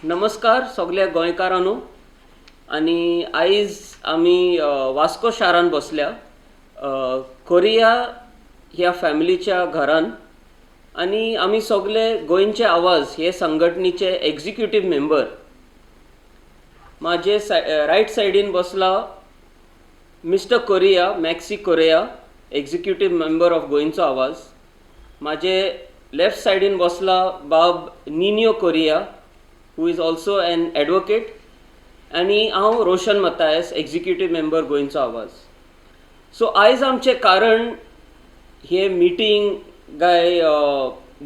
नमस्कार सगळ्या गोंयकारांनो. आणि आयज आमी वास्को शारान बसल्या कोरिया ह्या फॅमिलीच्या घरान. आणि आमी सगळे गोंयचे आवाज हे संघटनेचे एक्झिक्युटिव्ह मेंबर. माझे राईट सायडीन बसला mister Korea, maxi Korea, executive member of गोंयचो आवाज. माझे लेफ्ट सायडीन बसला बाब निनियो Korea, who is also an advocate. आणि हांव रोशन मतायस, एक्झिक्युटिव्ह मेंबर गोंयचो आवाज. सो आयज आमचें कारण हे मिटींग काय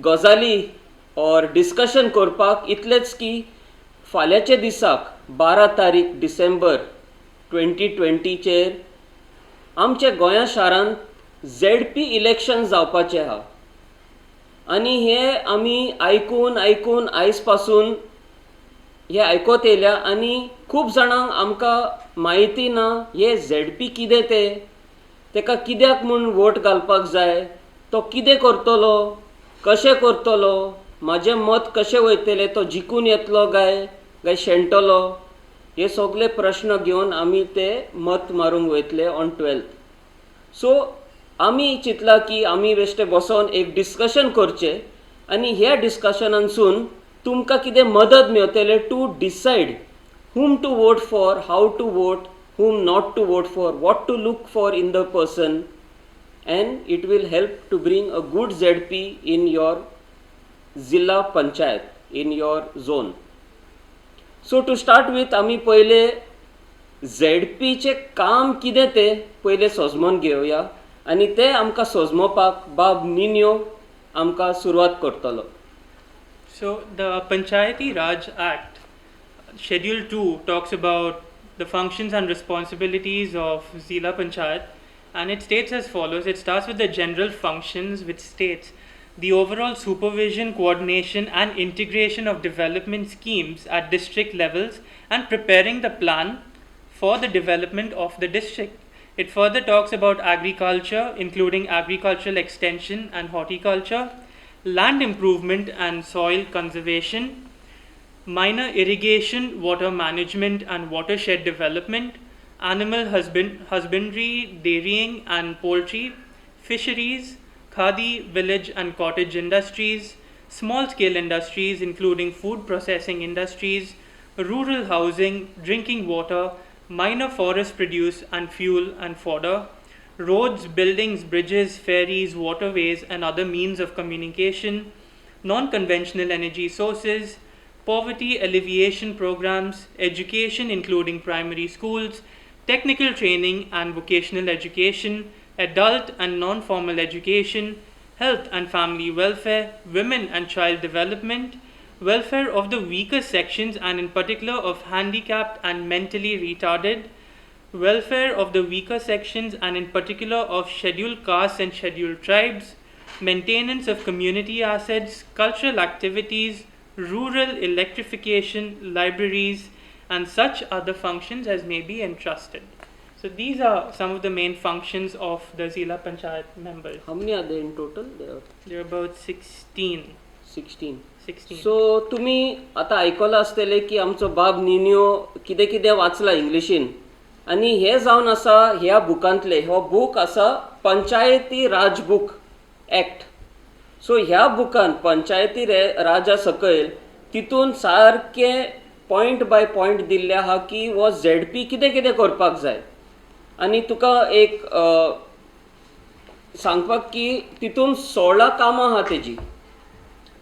गजाली और डिस्कशन करपाक इतलेंच की फाल्यांच्या दिसाक 12 तारीख डिसेंबर 2020चेर आमच्या गोंया शारांत ZP इलेक्शन जावपाचें आहा. आनी हे आमी आयकून आयज पासून हे आयकोत येयल्या. आनी खूब जाणांक आमकां म्हायती ना हे ZP कितें तेका कित्याक म्हूण वोट घालपाक जाय, तो कितें करतलो, कशें करतलो, म्हाजें मत कशें वयतलें, तो जिखून येतलो काय शेणटलो, हे सगळे प्रश्न घेवन आमी ते मत मारूंक वयतले ऑन 12th. सो आमी चिंतला की आमी बेश्टे बसोन एक डिस्कशन करचें. आनी ह्या डिस्कशनानसून तुमकां कितें मदत मेळटले to decide whom to vote for, how to vote, whom not to vote for, what to look for in the person, and it will help to bring a good ZP in your Zilla Panchayat, in your zone. So to start with, आमी पहिले ZP चे काम कितें तें पहिले सोजमोन घेवया. आनी ते आमकां सोजमोवपाक बाब निनियो आमकां सुरवात करतलो. So the Panchayati Raj Act, Schedule 2, talks about the functions and responsibilities of Zila Panchayat, and it states as follows. It starts with the general functions, which states the overall supervision, coordination and integration of development schemes at district levels and preparing the plan for the development of the district. It further talks about agriculture, including agricultural extension and horticulture, land improvement and soil conservation, minor irrigation, water management and watershed development, animal husbandry, dairying and poultry, fisheries, khadi, village and cottage industries, small scale industries including food processing industries, rural housing, drinking water, minor forest produce and fuel and fodder, roads, buildings, bridges, ferries, waterways and other means of communication, non-conventional energy sources, poverty alleviation programs, education including primary schools, technical training and vocational education, adult and non-formal education, health and family welfare, women and child development, welfare of the weaker sections and in particular of handicapped and mentally retarded, welfare of the weaker sections and in particular of scheduled castes and scheduled tribes, maintenance of community assets, cultural activities, rural electrification, libraries, and such other functions as may be entrusted. So these are some of the main functions of the Zila Panchayat members. How many are there in total? There are about 16. 16. So तुम्ही आता आयकलं आसतले की आमचो बाब निनियो कितें कितें वाचला इंग्लिशीन. आनी हे जावन आसा ह्या बुकांतले. हो बूक आसा पंचायती राज बूक एक्ट. सो ह्या बुकान पंचायती राजा सकयल तितून सारके पॉयंट बाय पॉयंट दिल्ले आहा की हो ZP कितें कितें करपाक जाय. आनी तुका एक सांगपाक की तितून 16 कामां आहा तेजी.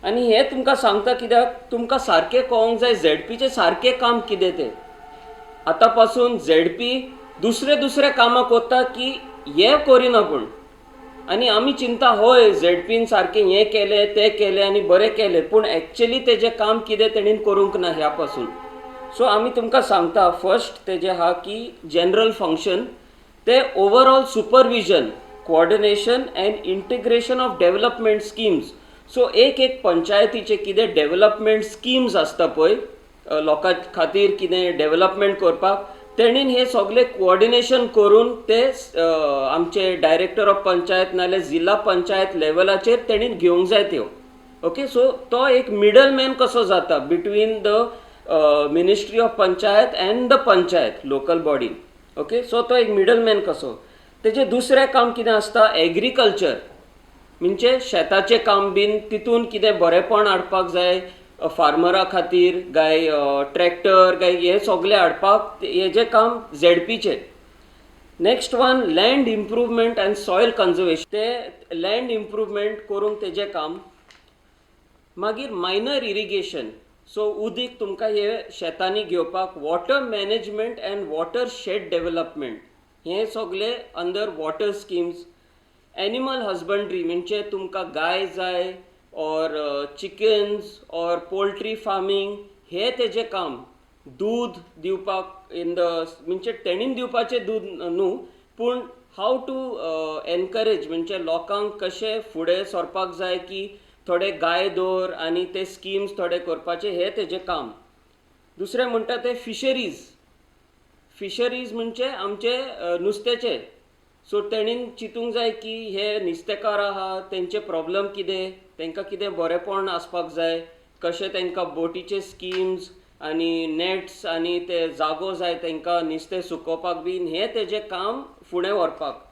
आनी हे तुमकां सांगता कित्याक तुमकां सारकें कळोंक जाय ZPचें सारकें काम कितें तें. आतां पासून ZP दुसरे कामां कोत्ता की हे करिना पूण. आनी आमी चिंता होय ZPन सारकें हें केलें तें केलें आनी बरें केलें, पूण एक्चुअली तेजें काम कितें तेणीन करूंक ना ह्या पासून. सो आमी तुमकां सांगता फर्स्ट तेजें आहा की जनरल फंक्शन ते overall supervision, coordination end integration of development schemes. So एक पंचायतीचे कितें डेव्हलपमेंट स्किम्स आसता पळय लोकां खातीर कितें डेव्हलपमेंट करपाक, तेणीन हे सगळे कोऑर्डिनेशन करून ते आमचे डायरेक्टर ऑफ पंचायत नाल्यार जिल्हा पंचायत लेवलाचेर तेणीन घेवंक जाय त्यो. ओके. सो तो एक मिडल मॅन कसो जाता between the ministry of panchayat and the panchayat local body. Okay, so तो एक मिडलमॅन कसो. तेजे दुसरें काम कितें आसता, एग्रीकल्चर म्हणजे शेताचें काम बीन. तितून कितें बरेपण हाडपाक जाय फार्मरा खातीर, गाय ट्रॅक्टर गाय हे सगळें हाडपाक हेजें काम झेडपीचें. Next one, land improvement and soil conservation. ते लँड इम्प्रूवमेंट करूंक तेजें काम. मागीर मायनर इरिगेशन, सो उदीक तुमकां हे शेतांनी घेवपाक. Water management and watershed development हे सगळे under water schemes. Animal husbandry म्हणजे तुमकां गाय जाय or chickens or poultry farming हे तेजें काम. दूध दिवपाक इन द म्हणजे तेणीन दिवपाचें दूध न्हू, पूण हाव टू एनकरेज म्हणजे लोकांक कशें फुडें सरपाक जाय की थोडे गाय दवर आनी ते स्किम्स थोडे करपाचे हे तेजें काम. दुसरें म्हणटा ते फिशरीज. फिशरीज म्हणजे आमचे नुस्त्याचे. सो तेणीन चिंतूंक जाय की हे नुस्तेकार आहा तेंचे प्रॉब्लम कितें, तांकां कितें बरेपण आसपाक जाय, कशें तांकां बोटीचे स्किम्स आनी नेट्स आनी ते जागो जाय तांकां नुस्तें सुकोवपाक बीन हें तेजें काम फुडें व्हरपाक.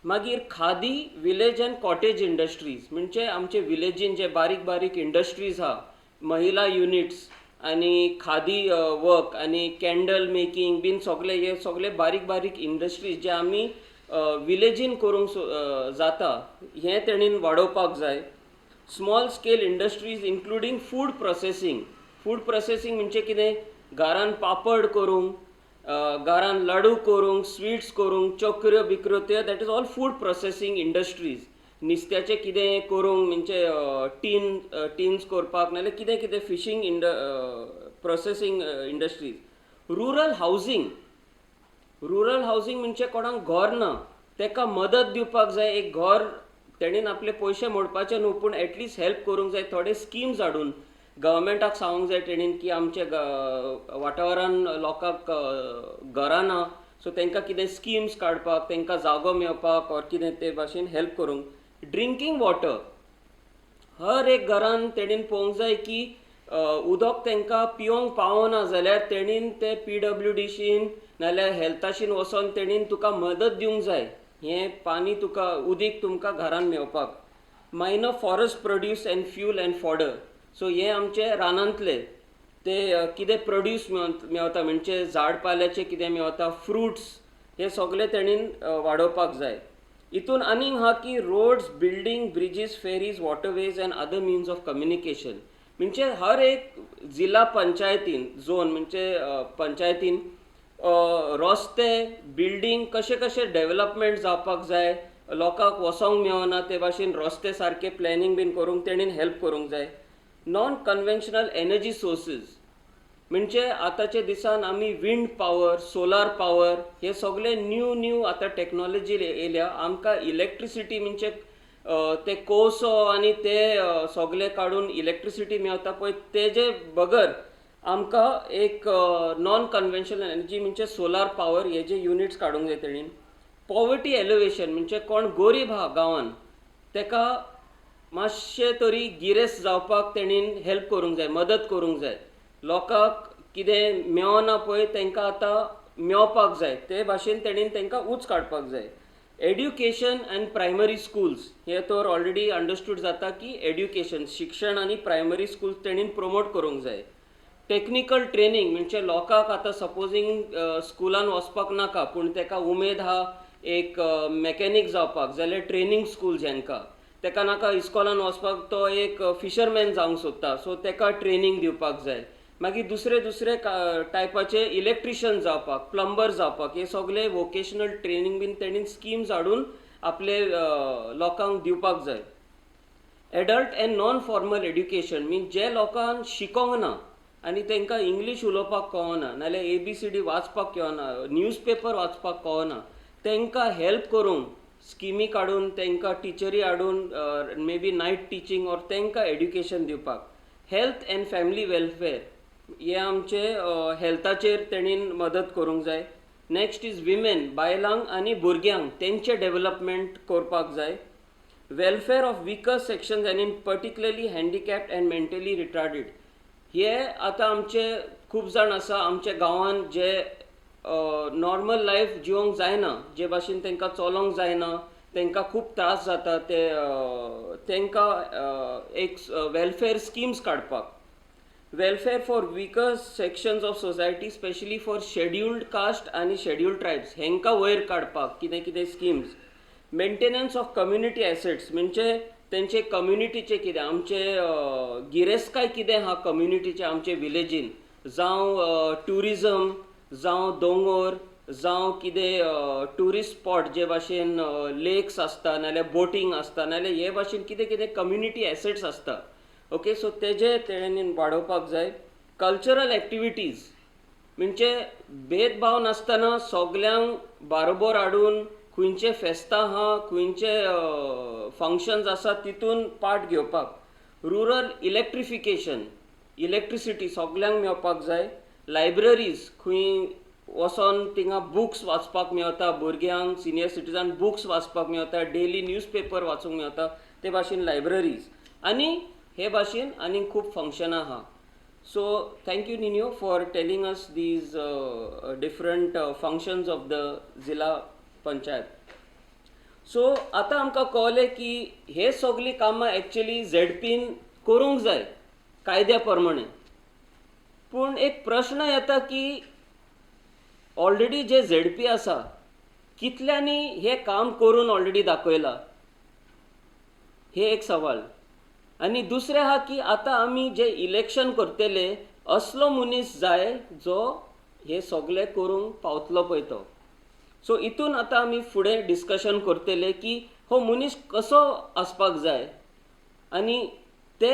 मागीर khadi village and cottage industries म्हणजे आमचे विलेजीन जे बारीक बारीक इंडस्ट्रीज आहा, महिला युनिट्स आनी खादी वर्क आनी कॅन्डल मेकिंग बीन सगळे हे सगळे बारीक बारीक इंडस्ट्रीज जे आमी विलेजीन करूंक जाता हें तेणीन वाडोवपाक जाय. Small scale industries including food processing. Food processing म्हणजे कितें, घरान पापड करूंक, घरान लाडू करूंक, स्वीट्स करूंक, चकऱ्यो बिकऱ्यो ते that is all food processing industries. नुस्त्याचें कितें करूंक म्हणजे टिन्स करपाक नाजाल्यार कितें कितें fishing processing industries. Rural housing. Rural housing म्हणजे कोणाक घर ना ताका मदत दिवपाक जाय. एक घर तेणीन आपले पयशे मोडपाचे न्हू, पूण एटलीस्ट हेल्प करूंक जाय. थोडे स्किम्स हाडून गव्हर्मेंटाक सांगूंक जाय तेणीन की आमच्या वाठारान लोकांक घरां ना, सो तांकां कितें स्किम्स काडपाक, तांकां जागो मेळपाक ऑर कितें ते भाशेन हेल्प करूंक. Drinking water. हर एक घरान तेणीन पळोवंक जाय की उदक तांकां पिवंक पावना जाल्यार तेणीन ते PWDशीन नाजाल्यार हेल्थाशीन वचोन तेणीन तुका मदत दिवंक जाय हें पाणी तुका उदीक तुमकां घरान मेळपाक. Minor forest produce and fuel and fodder. So हे आमचे रानांतले ते कितें प्रोड्यूस मेळता म्हणजे झाड पाल्याचे कितें मेळता, फ्रुट्स हे सगळे तेणीन वाडोवपाक जाय. हितून आनीक आहा की roads, building, bridges, ferries, waterways and other means of communication. म्हणजे हर एक जिल्हा पंचायतीन झोन म्हणजे पंचायतीन रस्ते, बिल्डींग कशें कशें डेव्हलपमेंट जावपाक जाय, लोकांक वसोंक मेळना ते भाशेन रस्ते सारके प्लॅनिंग बीन करूंक तेणीन हेल्प करूंक जाय. नॉन कन्वेन्शनल एनर्जी सोर्सीस म्हणजे आतांच्या दिसान आमी विंड पॉवर, सोलार पॉवर हे सगळे न्यू आतां टॅक्नॉलॉजी येयल्या. आमकां इलेक्ट्रिसिटी म्हणजे ते कोळसो आनी ते सगळे काडून इलेक्ट्रिसिटी मेळता पळय तेजे बगर आमकां एक नॉन कन्वेन्शनल एनर्जी म्हणजे सोलार पॉवर हेजे युनिट्स काडूंक जाय तेणीन. पॉवर्टी एलिवेशन म्हणजे कोण गरीब आहा गांवान ताका मातशें तरी गिरेस्त जावपाक तेणीन हेल्प करूंक जाय, मदत करूंक जाय. लोकांक कितें मेळना पळय तांकां आतां मेळपाक जाय ते भाशेन तेणीन तांकां उंच काडपाक जाय. एड्युकेशन अँड प्रायमरी स्कुल्स हे तर ऑलरेडी अंडरस्टूड जाता की एड्युकेशन शिक्षण आनी प्रायमरी स्कुल्स तेणीन प्रमोट करूंक जाय. टेक्निकल ट्रेनींग म्हणजे लोकांक आतां सपोजींग स्कुलान वचपाक नाका पूण ताका उमेद आहा एक मॅकॅनीक जावपाक जाल्यार ट्रेनींग स्कूल्स हांकां. ताका नाका इस्कॉलान वचपाक, तो एक फिशरमॅन जावंक सोदता सो ताका ट्रेनींग दिवपाक जाय. मागीर दुसरे टायपाचे इलेक्ट्रिशियन जावपाक, प्लंबर जावपाक हे सगळे वोकेशनल ट्रेनींग बीन तेणीन स्किम्स हाडून आपले लोकांक दिवपाक जाय. Adult and non formal education means जे लोकांक शिकोंक ना आनी तांकां इंग्लीश उलोवपाक कळना नाजाल्यार ABCD वाचपाक कळना, न्यूजपेपर वाचपाक कळना, तांकां हेल्प करूंक स्किमी काडून तांकां टिचरी हाडून may be night teaching or तांकां एड्युकेशन दिवपाक. हेल्थ अँड फॅमिली वेलफेअर हे आमचे हेल्थाचेर तेणीन मदत करूंक जाय. नेक्स्ट इज विमेन, बायलांक आनी भुरग्यांक तेंचे डेव्हलपमेंट करपाक जाय. वेलफेअर ऑफ विकर सेक्शन्स आनी particularly handicapped and mentally retarded हे आतां आमचे खूब जाण आसा आमच्या गांवांत जे नॉर्मल लायफ जिवंक जायना, जे भाशेन तांकां चलोंक जायना, तांकां खूब त्रास जाता, तांकां एक वेलफेअर स्किम्स काडपाक, welfare for weaker sections of society, especially for scheduled caste आनी शेड्युल्ड ट्रायब्स, हेंकां वयर काडपाक कितें कितें schemes, maintenance of community assets, म्हणजे तेंचे कम्युनिटीचे कितें, आमचे गिरेस्तकाय कितें आहा कम्युनिटीचे आमचे विलेजीन, जावं ट्युरिजम, जावं दोंगर, जावं कितें ट्युरिस्ट स्पॉट जे भाशेन लेक्स आसता, नाजाल्यार बोटींग आसता, नाजाल्यार हे भाशेन कितें कितें कम्युनिटी एसेट्स आसता. ओके, सो तेजे तेणेन वाडोवपाक जाय. कल्चरल एक्टिविटीज म्हणजे भेदभाव नासतना सगल्यांक बारोबर हाडून खंयचे फेस्तां आहा, खंयचे फंक्शन्स आसा तितून पार्ट घेवपाक. रुरल इलेक्ट्रिफिकेशन, इलेक्ट्रिसिटी सगल्यांक मेळपाक जाय. लायब्ररीज खंय वचोन थिंगा बुक्स वाचपाक मेळता, भुरग्यांक सिनियर सिटीजन बुक्स वाचपाक मेळता, डेली न्यूजपेपर वाचूंक मेळता, ते भाशेन लायब्ररीज. आनी हे भाशेन आनी खूब फंक्शनां आहा. सो थँक यू निन्यो for telling us these different functions of the Zilla Panchayat. So आतां आमकां कळलें की हे सगळीं कामां एक्चुली झेडपीन करूंक जाय कायद्या प्रमाणे. पूण एक प्रश्न येता की ऑलरेडी जे झेडपी आसा कितल्यांनी हे काम करून ऑलरेडी दाखयलां, हे एक सवाल. आनी दुसरें आहा की आतां आमी जे इलेक्शन करतले असलो मनीस जाय जो हे सगळें करूंक पावतलो पळय तो. सो हितून आतां आमी फुडें डिस्कशन करतले की हो मनीस कसो आसपाक जाय आनी ते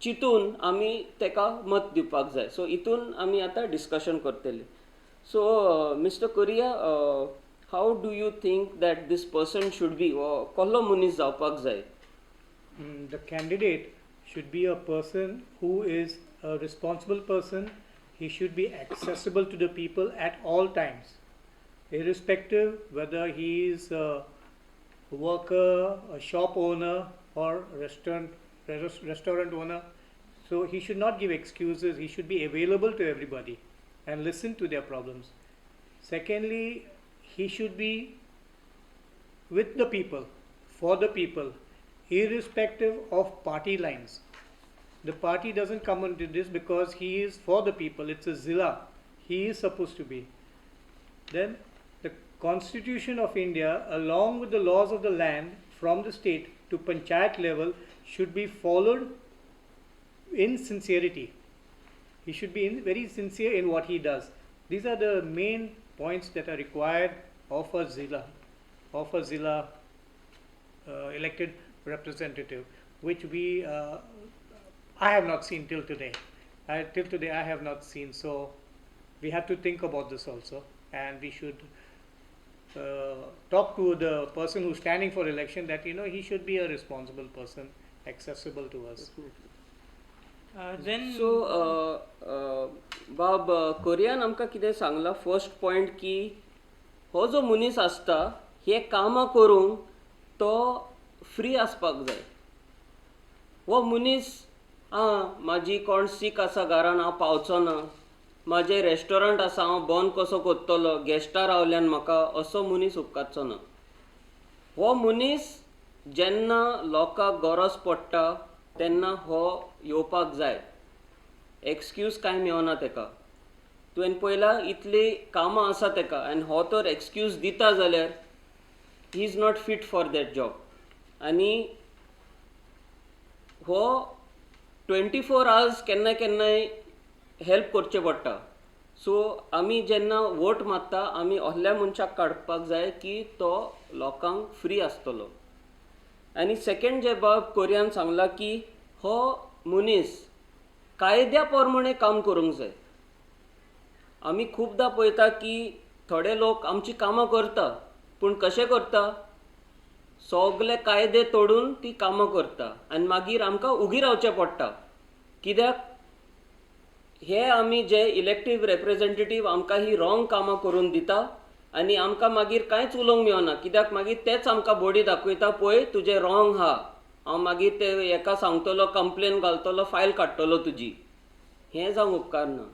चिंतून आमी ताका मत दिवपाक जाय. सो हितून आमी आतां डिस्कशन करतले. So mister Correia, how do you think that this person should be, कसलो मनीस जावपाक जाय? The candidate should be a person who is a responsible person. He should be accessible to the people at all times, irrespective whether he is a worker, a shop owner, or restaurant owner. So he should not give excuses. He should be available to everybody and listen to their problems. Secondly, he should be with the people, for the people, irrespective of party lines. The party doesn't come into this because he is for the people. It's a zilla. He is supposed to be. Then the Constitution of India, along with the laws of the land from the state to panchayat level, should be followed in sincerity. He should be very sincere in what he does. These are the main points that are required of a zilla, elected representative, which I have not seen till today. Till today I have not seen. So we have to think about this also, and we should talk to the person who's standing for election that he should be a responsible person, accessible to us. Then so बाब Korean आमकां कितें सांगलां, first point की हो जो मनीस आसता हे कामां करूंक तो फ्री आसपाक जाय. हो मनीस म्हाजी कोण सीक आसा घरान, हांव पावचो ना, म्हाजें रेस्टॉरंट आसा हांव बंद कसो करतलो, गॅस्टां रावल्यान म्हाका, असो मनीस उपकारचो ना. हो मनीस जेन्ना लोकांक गरज पडटा तेन्ना हो येवपाक जाय. एक्सक्यूज कांय मेळना ताका. तुवें पळयलां इतली कामां आसा ताका, आनी हो तर एक्सक्यूज दिता जाल्यार he is not feet for that job. आनी हो 24 hours केन्ना केन्नाय हेल्प करचें पडटा. सो आमी जेन्ना वोट मागता आमी असल्या मनशाक काडपाक जाय की तो लोकांक फ्री आसतलो. आनी सेकंड जे बाब कोरियान सांगलां की हो मनीस कायद्या प्रमाणे काम करूंक जाय. आमी खूबदां पळयता की थोडे लोक आमची कामां करता, पूण कशें करता, सगळे कायदे तोडून ती कामां करता आनी मागीर आमकां उगी रावचें पडटा. कित्याक हे आमी जे इलेक्टीव रिप्रेझेंटेटीव आमकां ही रॉंग कामां करून दिता आनी आमकां मागीर कांयच उलोवंक मेळना. कित्याक मागीर तेच आमकां बोडी दाखयता, पळय तुजें रॉंग आहा, हांव मागीर ते हेका सांगतलो, कंप्लेन घालतलो, फायल काडटलो तुजी. हें जावंक उपकारना.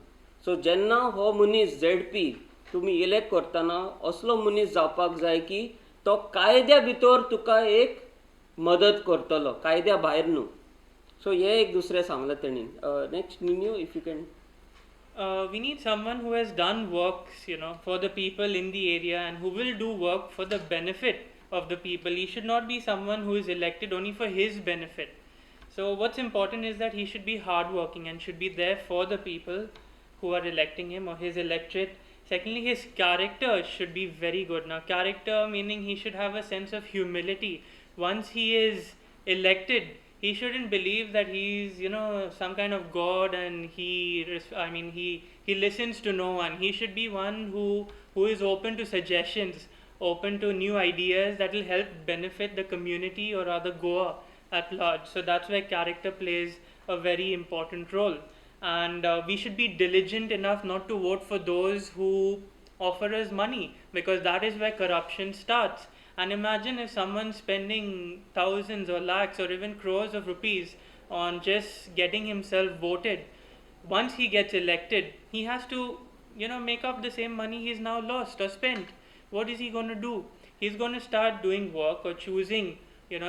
सो जेन्ना हो मनीस ZP तुमी इलेक्ट करतना असलो मनीस जावपाक जाय की तो कायद्या भितर तुका एक मदत करतलो, कायद्या भायर न्हू. सो हें एक दुसरें सांगलां तेणी. नेक्स्ट निन्यू if you can. We need someone who has done works, for the people in the area and who will do work for the benefit of the people. He should not be someone who is elected only for his benefit. So what's important is that he should be hardworking and should be there for the people who are electing him or his electorate. Secondly, his character should be very good. Now, character meaning he should have a sense of humility. Once he is elected, he shouldn't believe that he's some kind of god and he listens to no one. He should be one who is open to suggestions, open to new ideas that will help benefit the community or rather Goa at large. So that's where character plays a very important role. And we should be diligent enough not to vote for those who offer us money, because that is where corruption starts. And imagine if someone's spending thousands or lakhs or even crores of rupees on just getting himself voted. Once he gets elected, he has to make up the same money he's now lost or spent. What is he going to do? He's going to start doing work or choosing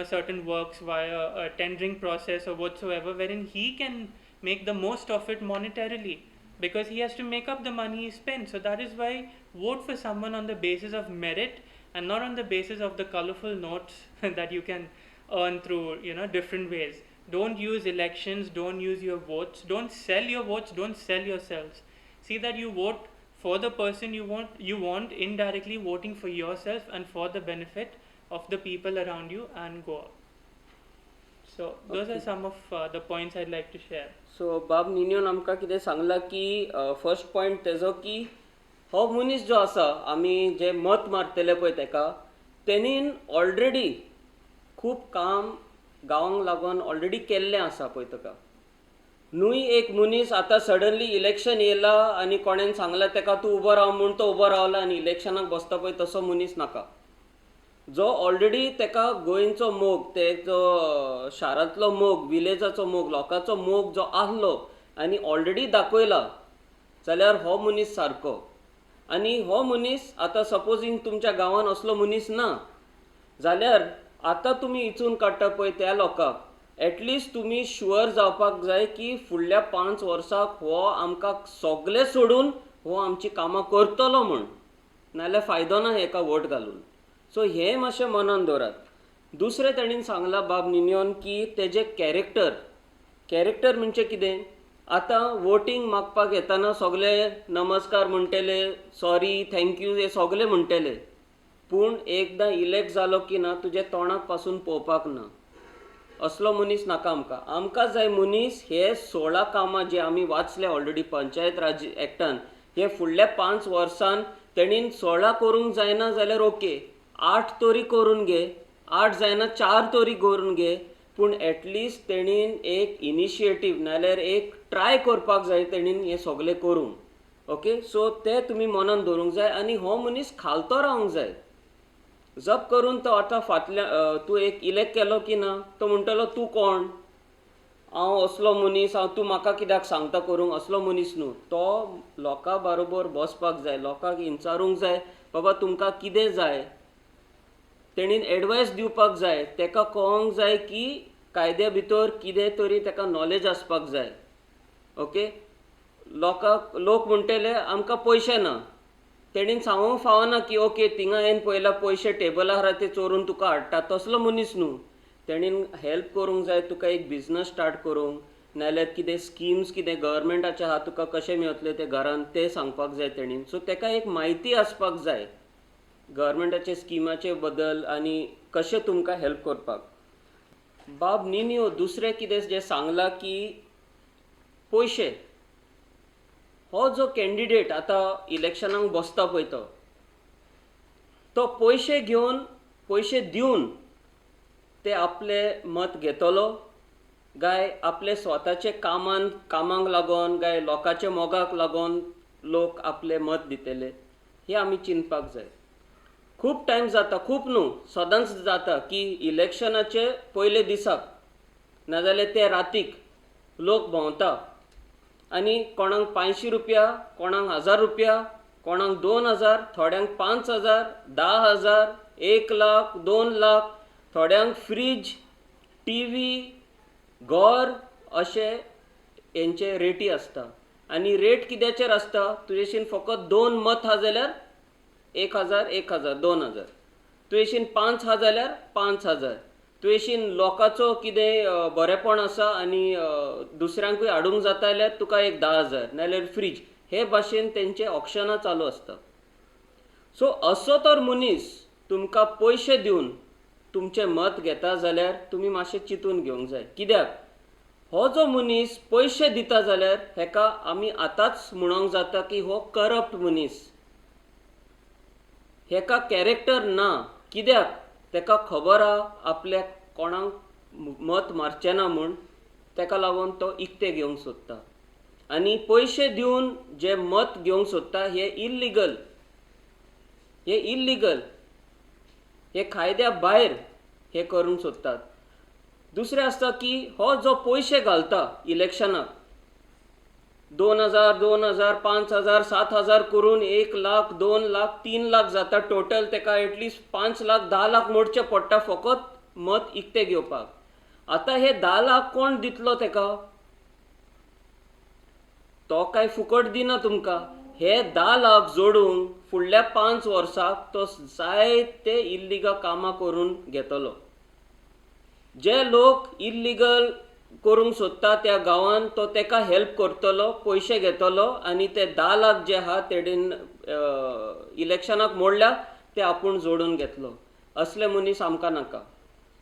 certain works via a tendering process or whatsoever, wherein he can make the most of it monetarily, because he has to make up the money he spent. So that is why vote for someone on the basis of merit and not on the basis of the colorful notes that you can earn through different ways. Don't use elections, don't use your votes, don't sell your votes, don't sell yourselves. See that you vote for the person you want indirectly voting for yourself and for the benefit of the people around you and Goa. So those are some of the points I'd like to share. So बाब निन्योन आमकां कितें सांगलां की first point तेजो की हो मनीस जो आसा आमी जे मत मारतले पळय तेका तेणीन ऑलरेडी खूब काम गांवांक लागून ऑलरेडी केल्लें आसा पळय ताका. न्हूय एक मनीस आतां सडनली इलेक्शन येयला आनी कोणेन सांगलां तेका तूं उबो राव म्हूण तो उबो रावला आनी इलेक्शनाक बसता पळय तसो मनीस नाका. जो ऑलरेडी तेका गोंयचो मोग, तेजो शारांतलो मोग, विलेजाचो मोग, लोकांचो मोग जो आसलो आनी ऑलरेडी दाखयला, जाल्यार हो मनीस सारको. आनी हो मनीस आतां सपोजींग तुमच्या गांवांत असलो मनीस ना जाल्यार आतां तुमी इचून काडटा पळय त्या लोकांक एटलिस्ट तुमी शुअर जावपाक जाय की फुडल्या 5 वर्सांक हो आमकां सगळें सोडून हो आमची कामां करतलो म्हूण, नाल्यार फायदो ना हेका वोट घालून. सो हें मातशें मनान दवरात. दुसरें ताणीन सांगलां बाब निन्योन की तेजें कॅरेक्टर म्हणजे कितें. आतां वोटींग मागपाक येताना सगळे नमस्कार म्हणटले, सॉरी, थँक्यू हे सगळे म्हणटले, पूण एकदां इलेक्ट जालो की ना तुजे तोंडाक पासून पळोवपाक ना. असलो मनीस नाका आमकां. आमकां जाय मनीस हे 16 कामां जे आमी वाचले ऑलरेडी पंचायत राज एक्टान, हे फुडल्या 5 वर्सान तेणीन 16 करूंक जायना जाल्यार ओके, 8 तरी करून घे, 8 जायना 4 तरी करून घे, पूण एटलिस्ट तेणीन एक इनिशिएटीव नाल्यार एक ट्राय करपाक जाय तेणीन हें सगळें करूंक. ओके, सो ते तुमी मनान दवरूंक जाय. आनी हो मनीस खालतो रावंक जाय. जप करून तो आतां फाटल्या तूं एक इलेक्ट केलो की ना तो म्हणटलो तूं कोण, हांव असलो मनीस, तूं म्हाका कित्याक सांगता करूंक, असलो मनीस न्हू. तो लोकां बरोबर बसपाक जाय, लोकांक विचारूंक जाय बाबा तुमकां कितें जाय. तेणीन एडवायस दिवपाक जाय, तेका कळोंक जाय की कायद्या भितर कितें तरी तेका नॉलेज आसपाक जाय. ओके, लोक म्हणटले आमकां पयशे ना, तेणीन सांगूंक फावना की ओके थिंगा हांवें पयला पयशे टेबलार आहा ते चोरून तुका हाडटा, तसलो मनीस न्हू. तेणीन हेल्प करूंक जाय तुका एक बिजनस स्टार्ट करूंक, नाल्यार कितें स्किम्स कितें गव्हर्मेंटाचे आहा तुका कशें मेळटले ते घरान ते सांगपाक जाय तेणीन. सो तेका एक म्हायती आसपाक जाय गव्हर्मेंटाचे स्किमाचे बद्दल आनी कशें तुमकां हेल्प करपाक. बाब निन्यो दुसरें कितें जें सांगलां की पयशे, हो जो कॅन्डिडेट आतां इलेक्शनाक बसता पळय तो पयशे घेवन पयशे दिवन ते आपले मत घेतलो गाय आपले स्वताचे कामांक लागून गाय लोकांच्या मोगाक लागून लोक आपले मत दितले, हे आमी चिंतपाक जाय. खूब टायम जाता, खूब न्हू सदांच जाता की इलेक्शनाचे पयले दिसाक नाजाल्यार ते रातीक लोक भोंवता आनी कोणाक 500 रुपया, कोणाक 1000 रुपया, कोणाक 2000, थोड्यांक 5000, 10000, 1 लाख, 2 लाख, थोड्यांक फ्रीज, टीव्ही, घर अशे हेंचे रेटी आसता. आनी रेट कित्याचेर आसता? तुजेशीन फकत 2 मत हा जाल्यार 1000, 1000, 2000. तुजेशीन 5 हा जाल्यार 5000. तुजेशीन लोकांचो कितें बरेपण आसा आनी दुसऱ्यांकूय हाडूंक जाता जाल्यार तुका एक 10,000 नाल्यार फ्रीज. हे भाशेन तेंचे ऑप्शनां चालू आसता. सो असो तर मनीस तुमकां पयशे दिवन तुमचें मत घेता जाल्यार तुमी मातशें चिंतून घेवंक जाय. कित्याक हो जो मनीस पयशे दिता जाल्यार हेका आमी आतांच म्हणूंक जाता की हो करप्ट मनीस. हेका कॅरेक्टर ना. कित्याक तेका खबर आहा आपल्याक कोणाक मत मारचें ना म्हूण, तेका लागून तो इकतें घेवंक सोदता. आनी पयशे दिवन जे मत घेवंक सोदता हे इल्लिगल. हे कायद्या भायर हे करूंक सोदतात. दुसरें आसता की हो जो पयशे घालता इलेक्शनाक 2000, 2000, 5000, 7000 करून 1 लाख, 2 लाख, 3 लाख जाता टोटल. तेका एटलिस्ट 5 लाख, 10 लाख मोडचे पडटा फकत मत इकतें घेवपाक. आतां हे 10 लाख कोण दितलो तेका? तो काय फुकट दिना तुमकां. हे 10 लाख जोडून फुडल्या 5 वर्साक तो जायते इल्लिगल कामां करून घेतलो. जे लोक इल्लिगल करूंक सोदता त्या गांवांत तो तेका हेल्प करतलो, पयशे घेतलो आनी ते 10 लाख जे आहा तेडेन इलेक्शनाक मोडल्या ते आपूण जोडून घेतलो. असले मनीस आमकां नाका.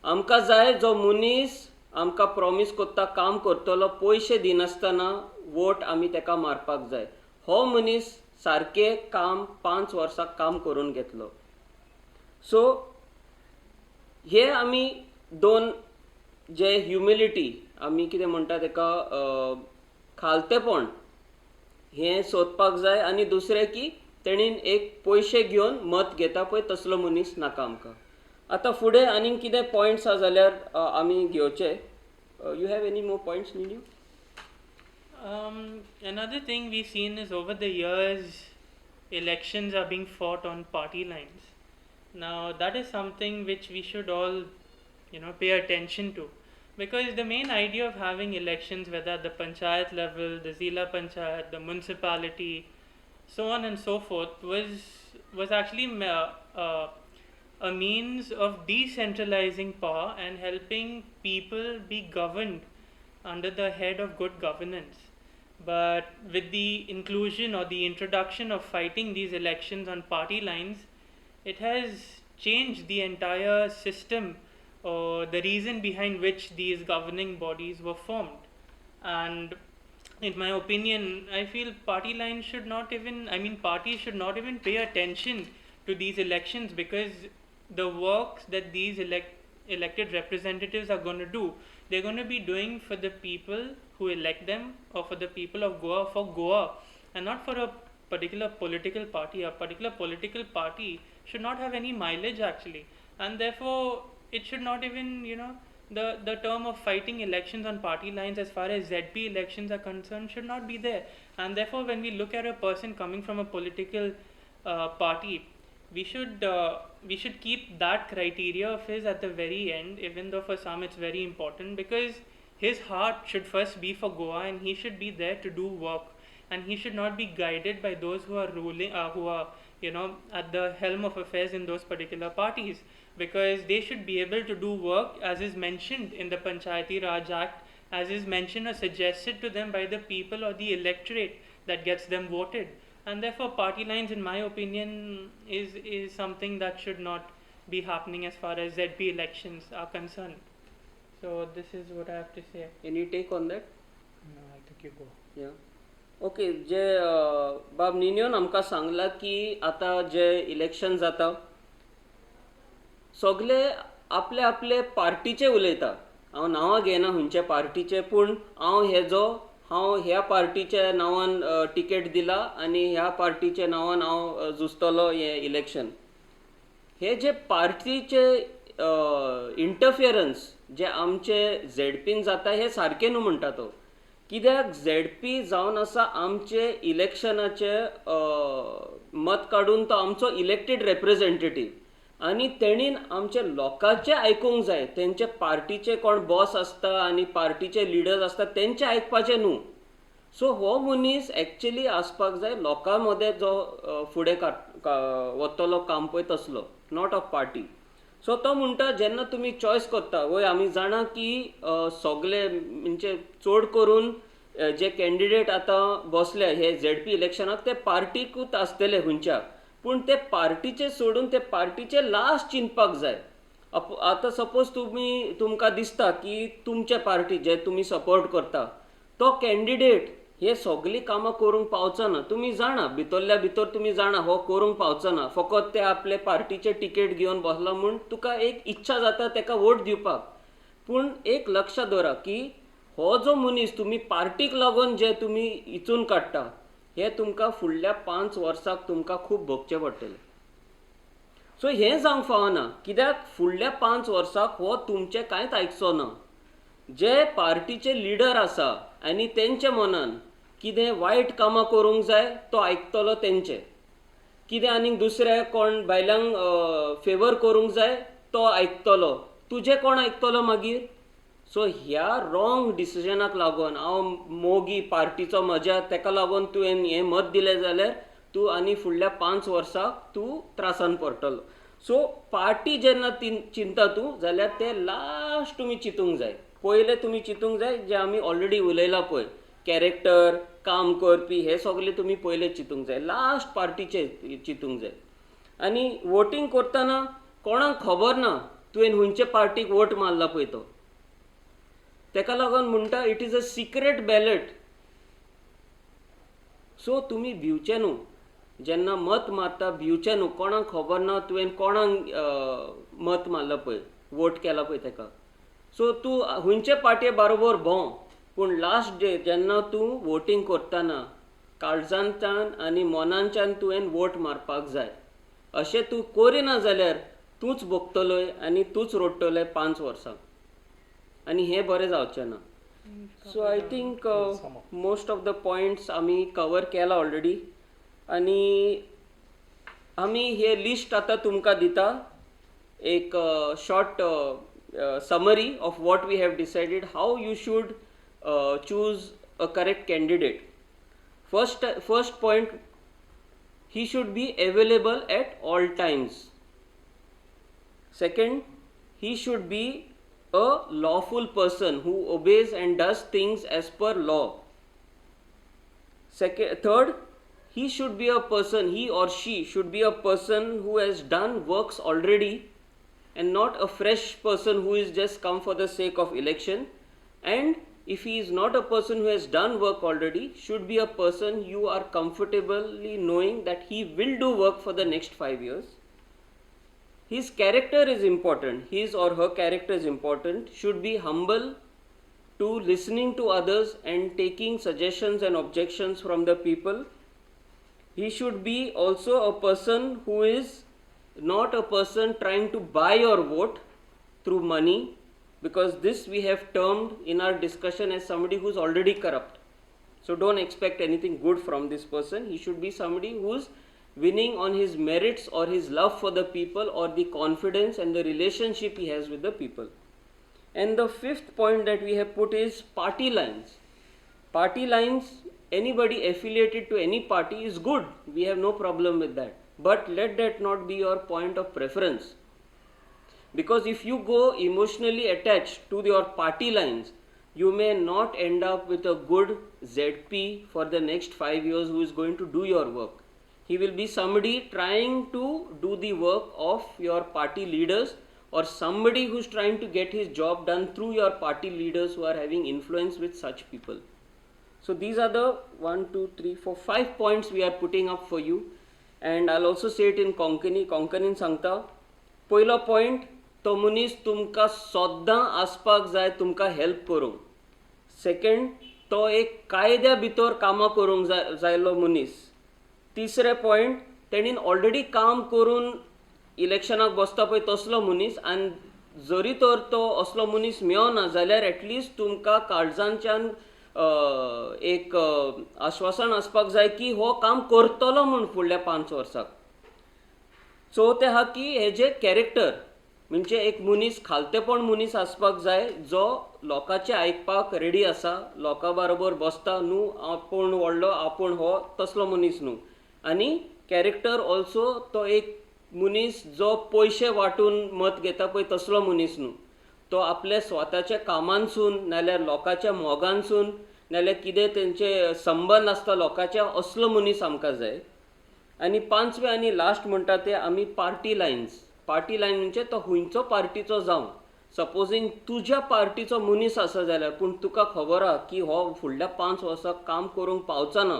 आमकां जाय जो मनीस आमकां प्रॉमीस कोत्ता काम करतलो, पयशे दिनासतना वोट आमी तेका मारपाक जाय. हो मनीस सारकें काम 5 वर्सां काम करून घेतलो. सो हे आमी दोन जे ह्युमिलिटी आमी कितें म्हणटा तेका खालतेपण हें सोदपाक जाय. आनी दुसरें की तेणीन एक पयशे घेवन मत घेता पळय तसलो मनीस नाका आमकां. आतां फुडें आनीक कितें पॉयंट्स आसा जाल्यार आमी घेवचे. You have any more points need you? Another thing we've seen is over the years, elections are being fought on party lines. Now, that is something which we should all, pay attention to, because the main idea of having elections, whether at the panchayat level, the Zila Panchayat, the municipality, so on and so forth, was actually a means of decentralizing power and helping people be governed under the head of good governance. But with the inclusion or the introduction of fighting these elections on party lines, it has changed the entire system or the reason behind which these governing bodies were formed. And in my opinion, I feel parties should not even pay attention to these elections, because the work that these elected representatives are going to do, they're going to be doing for the people who elect them, or for the people of Goa, for Goa, and not for a particular political party. A particular political party should not have any mileage actually, and therefore it should not even, the term of fighting elections on party lines as far as ZP elections are concerned should not be there. And therefore, when we look at a person coming from a political party, we should keep that criteria of his at the very end, even though for some it's very important, because his heart should first be for Goa, and he should be there to do work, and he should not be guided by those who are ruling, who are at the helm of affairs in those particular parties, because they should be able to do work as is mentioned in the Panchayati Raj Act, as is mentioned or suggested to them by the people or the electorate that gets them voted. And therefore party lines, in my opinion, is something that should not be happening as far as ZP elections are concerned. So this is what I have to say. Any take on that? No, I think you go. Yeah. Okay. जे बाब निनियोन आमकां सांगला की आतां जे election जाता सगळे आपले आपले पार्टीचे उलयता. हांव नांवां घेयना खंयचे पार्टीचे, पूण हांव ह्या पार्टीच्या नांवान टिकेट दिला आनी ह्या पार्टीच्या नांवान हांव झुजतलो हें इलेक्शन. हे जे पार्टीचे इंटरफियरन्स जे आमचे झेडपीन जाता हे सारकें न्हू म्हणटा तो. कित्याक झेडपी जावन आसा आमचे इलेक्शनाचे मत काडून तो आमचो इलेक्टेड रेप्रेझेंटेटीव आनी तेणीन आमचे लोकांचे आयकूंक जाय, तेंचे पार्टीचे कोण बॉस आसता आनी पार्टीचे लिडर्स आसता तेंचे आयकपाचें न्हू. सो हो मनीस एक्चुअली आसपाक जाय लोकां मदें जो फुडें वतलो काम पळय तसलो, नॉट ऑफ पार्टी. सो तो म्हणटा जेन्ना तुमी चॉयस करता, वय आमी जाणा की सगळे म्हणजे चड करून जे कॅन्डिडेट आतां बसले हे झेडपी इलेक्शनाक ते पार्टीकूच आसतले खंयच्या, पूण ते पार्टीचे सोडून ते पार्टीचे लास्ट चिंतपाक जाय. आतां सपोज तुमकां दिसता की तुमचे पार्टी जे तुमी सपोर्ट करता तो कॅन्डिडेट हे सगळीं कामां करूंक पावचो ना. तुमी जाणा भितरल्या भितर तुमी जाणा हो करूंक पावचो ना, फकत ते आपले पार्टीचे टिकेट घेवन बसला म्हूण तुका एक इच्छा जाता ताका वोट दिवपाक. पूण एक लक्षात दवरा की हो जो मनीस तुमी पार्टीक लागून जे तुमी इचून काडटा हे तुमकां फुडल्या 5 वर्सांक तुमकां खूब भोगचें पडटलें. सो हें जावंक फावना, कित्याक फुडल्या 5 वर्सांक हो तुमचें कांयच आयकचो ना. जे पार्टीचे लिडर आसा आनी तेंच्या मनान कितें वायट कामां करूंक जाय तो आयकतलो तेंचे, कितें आनीक दुसरे कोण बायलांक फेवर करूंक जाय तो आयकतलो, तुजें कोण आयकतलो मागीर. सो ह्या रॉंग डिसिजनाक लागून हांव मोगी पार्टीचो म्हज्या ताका लागून तुवें हें मत दिलें जाल्यार तूं आनी फुडल्या 5 वर्सांक तूं त्रासान पडटलो. सो पार्टी जेन्ना चिंता तूं जाल्यार ते लास्ट तुमी चिंतूंक जाय. पयले तुमी चिंतूंक जाय जे आमी ऑलरेडी उलयला पळय, कॅरेक्टर, काम करपी हे सगळे तुमी पयले चिंतूंक जाय, लास्ट पार्टीचे चिंतूंक जाय. आनी वोटींग करतना कोणाक खबर ना तुवें खंयचे पार्टीक वोट मारला पळय तो, ताका लागून म्हणटा it is a secret ballot. So तुमी भिवचे न्हू, जेन्ना मत मारता भिवचे न्हू, कोणाक खबर ना तुवें कोणाक मत मारला पळय, वोट केला पळय ताका. सो तूं खंयचे पार्टये बरोबर भोंव, पूण लास्ट डे जेन्ना तूं वोटींग करतना काळजांतल्यान आनी मनांतल्यान तुवें वोट मारपाक जाय. अशें तूं करिना जाल्यार तूंच भोगतलोय आनी तूंच रडटलें 5 वर्सांक, आनी हें बरें जावचें ना. So I think most of the points आमी कवर केला ऑलरेडी. आनी आमी हे लिस्ट आतां तुमकां दिता, एक short summary of what we have decided, how you should choose a correct candidate. First point, he should be available at all times. Second, he should be a lawful person who obeys and does things as per law. Third, he should be a person, he or she should be a person who has done works already and not a fresh person who is just come for the sake of election. And if he is not a person who has done work already, should be a person you are comfortably knowing that he will do work for the next 5 years. His character is important, his or her character is important, should be humble to listening to others and taking suggestions and objections from the people. He should be also a person who is not a person trying to buy your vote through money, because this we have termed in our discussion as somebody who's already corrupt. So don't expect anything good from this person. He should be somebody who's winning on his merits or his love for the people or the confidence and the relationship he has with the people. And the fifth point that we have put is party lines. Party lines, anybody affiliated to any party is good. We have no problem with that. But let that not be your point of preference. Because if you go emotionally attached to your party lines, you may not end up with a good ZP for the next 5 years who is going to do your work. He will be somebody trying to do the work of your party leaders, or somebody who's trying to get his job done through your party leaders who are having influence with such people. So these are the 1, 2, 3, 4, 5 points we are putting up for you. And I'll also say it in Konkani सांगता. पयलो point, तो मनीस तुमकां सद्दां आसपाक जाय तुमकां help करूंक. सेकंड, तो एक कायद्या भितर कामां करूंक जायलो मनीस. तिसरे पॉइंट, तेणीन ऑलरेडी काम करून इलेक्शनाक बसता पळय तसलो मनीस, आनी जरी तर तो असलो मनीस मेळना जाल्यार एटलिस्ट तुमकां काळजांच्यान एक आश्वासन आसपाक जाय की हो काम करतलो म्हूण फुडल्या 5 वर्साक. चवथें आहा की हेजे कॅरेक्टर म्हणजे एक मनीस खालतेपण मनीस आसपाक जाय जो लोकांचें आयकपाक रेडी आसा, लोकां बरोबर बसता न्हू आपूण व्हडलो आपूण हो तसलो मनीस न्हू. आनी कॅरेक्टर ऑल्सो तो एक मनीस जो पयशे वांटून मत घेता पळय तसलो मनीस न्हू. तो आपल्या स्वताच्या कामांसून नाल्यार लोकांच्या मोगानसून नाल्यार कितें तेंचे संबंद आसता लोकांचे असलो मनीस आमकां जाय. आनी पांचवें आनी लास्ट म्हणटा ते आमी पार्टी लायन्स. पार्टी लायन म्हणजे तो खंयचो पार्टीचो जावं. सपोजींग तुज्या पार्टीचो मनीस आसा जाल्यार पूण तुका खबर आहा की हो फुडल्या 5 वर्साक काम करूंक पावचा ना,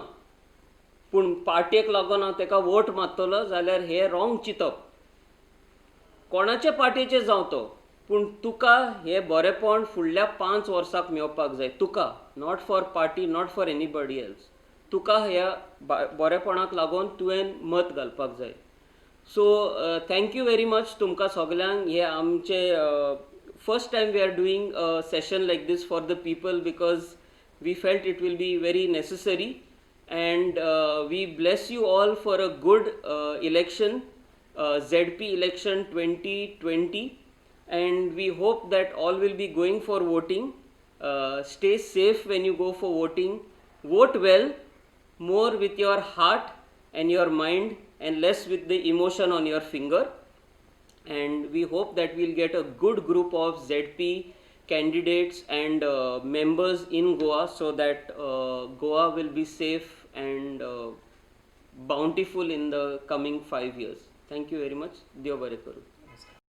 पूण पार्टेक लागून हांव ताका वोट मारतलो जाल्यार हे रॉंग चिंतप. कोणाचे पार्टेचे जावं तो, पूण तुका हे बरेपण फुडल्या 5 वर्साक मेळपाक जाय. तुका, not for party, not for anybody else. तुका ह्या बरेपणाक लागून तुवें मत घालपाक जाय. So thank you very much तुमकां सगल्यांक. हे आमचे first time we are doing a session like these for the people because we felt it will be very necessary. And we bless you all for a good election, ZP election 2020, and we hope that all will be going for voting. Stay safe when you go for voting. Vote well, more with your heart and your mind and less with the emotion on your finger. And we hope that we'll get a good group of ZP candidates and members in Goa so that Goa will be safe and bountiful in the coming 5 years. Thank you very much. Dev bare karu.